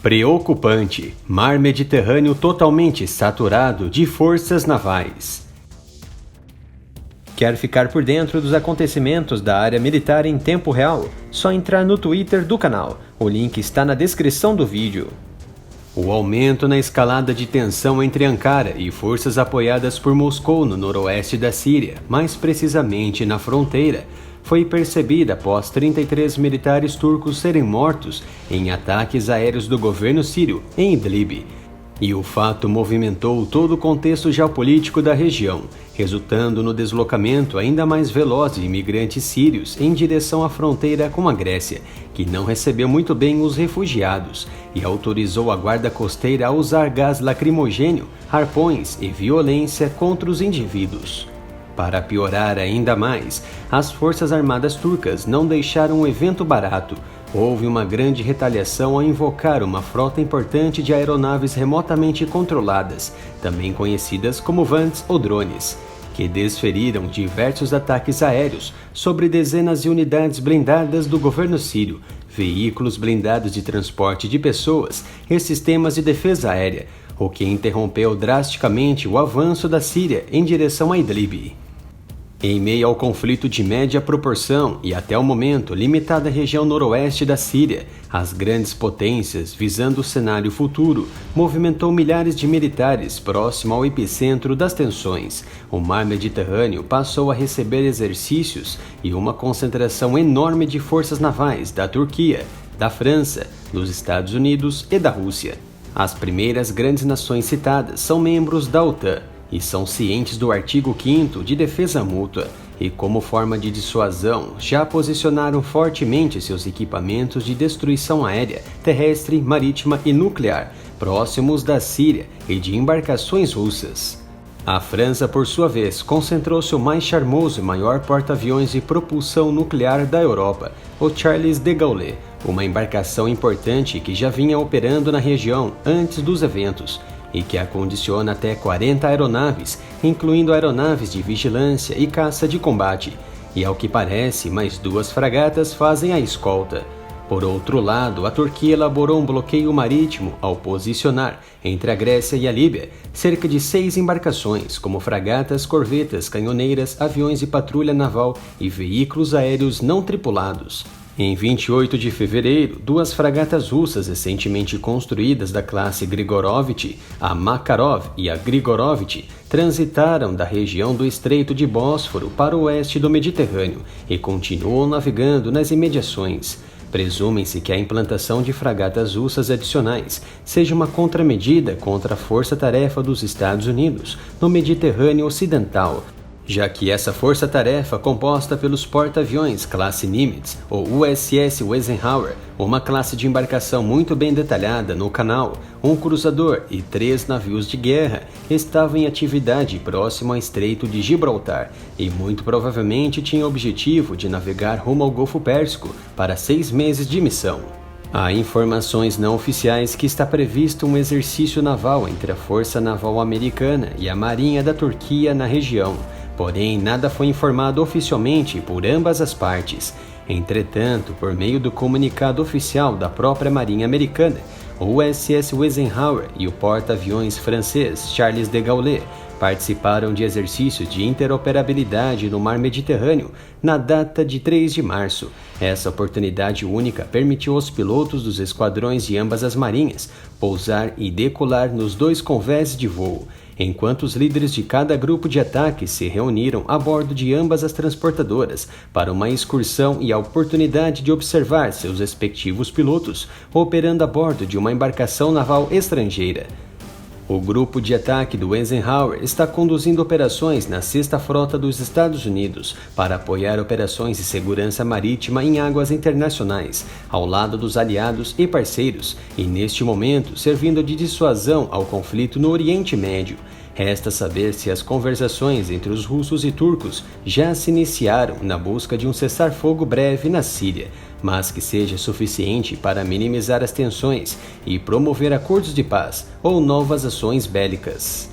Preocupante: mar Mediterrâneo totalmente saturado de forças navais. Quer ficar por dentro dos acontecimentos da área militar em tempo real? Só entrar no Twitter do canal. O link está na descrição do vídeo. O aumento na escalada de tensão entre Ankara e forças apoiadas por Moscou no noroeste da Síria, mais precisamente na fronteira, foi percebida após 33 militares turcos serem mortos em ataques aéreos do governo sírio em Idlib. E o fato movimentou todo o contexto geopolítico da região, resultando no deslocamento ainda mais veloz de imigrantes sírios em direção à fronteira com a Grécia, que não recebeu muito bem os refugiados e autorizou a guarda costeira a usar gás lacrimogênio, arpões e violência contra os indivíduos. Para piorar ainda mais, as forças armadas turcas não deixaram o evento barato. Houve uma grande retaliação ao invocar uma frota importante de aeronaves remotamente controladas, também conhecidas como VANTs ou drones, que desferiram diversos ataques aéreos sobre dezenas de unidades blindadas do governo sírio, veículos blindados de transporte de pessoas e sistemas de defesa aérea, o que interrompeu drasticamente o avanço da Síria em direção a Idlib. Em meio ao conflito de média proporção e até o momento limitada à região noroeste da Síria, as grandes potências, visando o cenário futuro, movimentou milhares de militares próximo ao epicentro das tensões. O mar Mediterrâneo passou a receber exercícios e uma concentração enorme de forças navais da Turquia, da França, dos Estados Unidos e da Rússia. As primeiras grandes nações citadas são membros da OTAN e são cientes do artigo 5º de defesa mútua e, como forma de dissuasão, já posicionaram fortemente seus equipamentos de destruição aérea, terrestre, marítima e nuclear próximos da Síria e de embarcações russas. A França, por sua vez, concentrou seu mais charmoso e maior porta-aviões de propulsão nuclear da Europa, o Charles de Gaulle, uma embarcação importante que já vinha operando na região antes dos eventos e que acondiciona até 40 aeronaves, incluindo aeronaves de vigilância e caça de combate, e ao que parece, mais 2 fragatas fazem a escolta. Por outro lado, a Turquia elaborou um bloqueio marítimo ao posicionar, entre a Grécia e a Líbia, cerca de 6 embarcações, como fragatas, corvetas, canhoneiras, aviões de patrulha naval e veículos aéreos não tripulados. Em 28 de fevereiro, 2 fragatas russas recentemente construídas da classe Grigorovich, a Makarov e a Grigorovich, transitaram da região do Estreito de Bósforo para o oeste do Mediterrâneo e continuam navegando nas imediações. Presume-se que a implantação de fragatas russas adicionais seja uma contramedida contra a força-tarefa dos Estados Unidos no Mediterrâneo Ocidental, já que essa força-tarefa, composta pelos porta-aviões classe Nimitz ou USS Eisenhower, uma classe de embarcação muito bem detalhada no canal, um cruzador e 3 navios de guerra, estava em atividade próximo ao Estreito de Gibraltar e muito provavelmente tinha o objetivo de navegar rumo ao Golfo Pérsico para 6 meses de missão. Há informações não oficiais que está previsto um exercício naval entre a Força Naval Americana e a Marinha da Turquia na região. Porém, nada foi informado oficialmente por ambas as partes. Entretanto, por meio do comunicado oficial da própria Marinha Americana, o USS Eisenhower e o porta-aviões francês Charles de Gaulle participaram de exercícios de interoperabilidade no mar Mediterrâneo na data de 3 de março. Essa oportunidade única permitiu aos pilotos dos esquadrões de ambas as marinhas pousar e decolar nos 2 convés de voo, enquanto os líderes de cada grupo de ataque se reuniram a bordo de ambas as transportadoras para uma excursão e a oportunidade de observar seus respectivos pilotos operando a bordo de uma embarcação naval estrangeira. O grupo de ataque do Eisenhower está conduzindo operações na 6ª Frota dos Estados Unidos para apoiar operações de segurança marítima em águas internacionais, ao lado dos aliados e parceiros, e neste momento servindo de dissuasão ao conflito no Oriente Médio. Resta saber se as conversações entre os russos e turcos já se iniciaram na busca de um cessar-fogo breve na Síria, mas que seja suficiente para minimizar as tensões e promover acordos de paz ou novas ações bélicas.